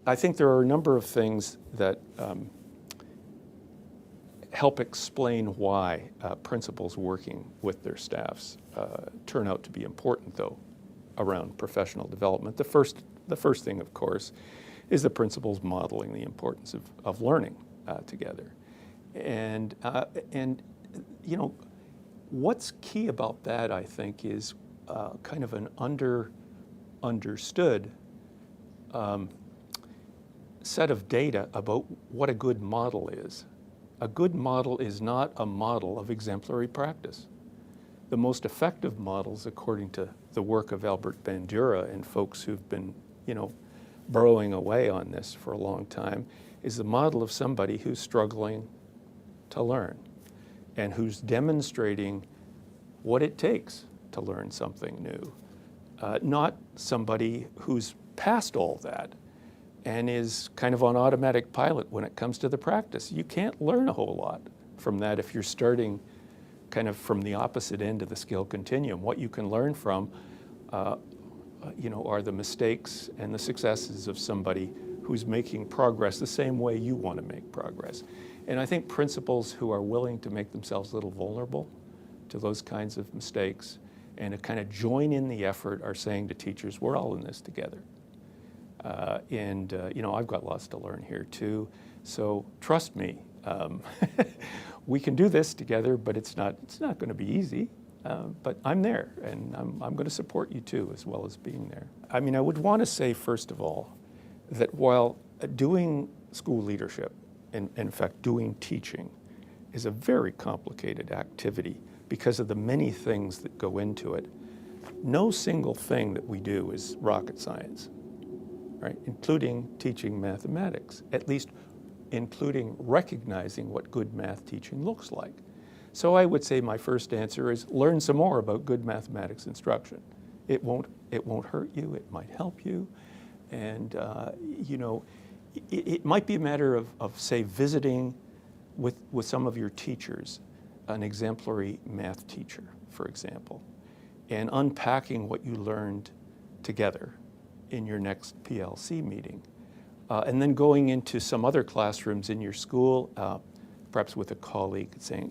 I think there are a number of things that help explain why principals working with their staffs turn out to be important, though, around professional development. The first thing, of course, is the principals modeling the importance of learning together. And you know, what's key about that, I think, is kind of an understood set of data about what a good model is. A good model is not a model of exemplary practice. The most effective models, according to the work of Albert Bandura and folks who've been, burrowing away on this for a long time, is the model of somebody who's struggling to learn and who's demonstrating what it takes to learn something new. Not somebody who's past all that and is kind of on automatic pilot when it comes to the practice. You can't learn a whole lot from that if you're starting kind of from the opposite end of the skill continuum. What you can learn from, are the mistakes and the successes of somebody who's making progress the same way you want to make progress. And I think principals who are willing to make themselves a little vulnerable to those kinds of mistakes and to kind of join in the effort are saying to teachers, we're all in this together. I've got lots to learn here too. So trust me, we can do this together, but it's not going to be easy. But I'm there, and I'm going to support you too, as well as being there. I mean, I would want to say, first of all, that while doing school leadership, and in fact doing teaching, is a very complicated activity because of the many things that go into it, no single thing that we do is rocket science, right? Including teaching mathematics, at least including recognizing what good math teaching looks like. So I would say my first answer is learn some more about good mathematics instruction. It won't hurt you, it might help you. And it might be a matter of say, visiting with some of your teachers, an exemplary math teacher, for example, and unpacking what you learned together in your next PLC meeting. And then going into some other classrooms in your school, perhaps with a colleague, saying,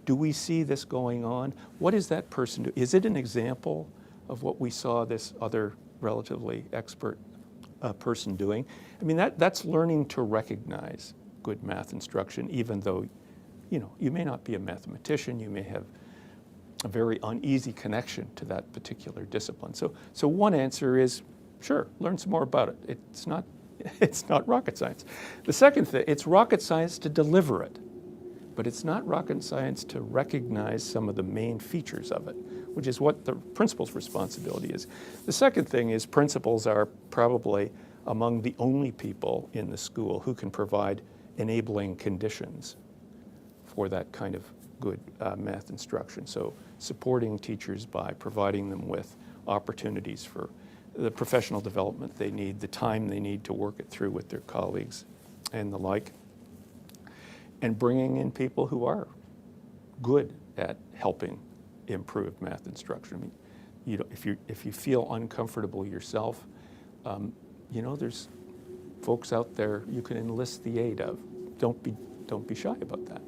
do we see this going on? What is that person do? Is it an example of what we saw this other relatively expert person doing? I mean, that's learning to recognize good math instruction, even though, you may not be a mathematician, you may have a very uneasy connection to that particular discipline. So one answer is, sure, learn some more about it. It's not rocket science. The second thing, it's rocket science to deliver it, but it's not rocket science to recognize some of the main features of it, which is what the principal's responsibility is. The second thing is principals are probably among the only people in the school who can provide enabling conditions for that kind of good math instruction. So supporting teachers by providing them with opportunities for the professional development they need, the time they need to work it through with their colleagues and the like, and bringing in people who are good at helping improve math instruction. I mean, if you feel uncomfortable yourself, there's folks out there you can enlist the aid of. Don't be shy about that.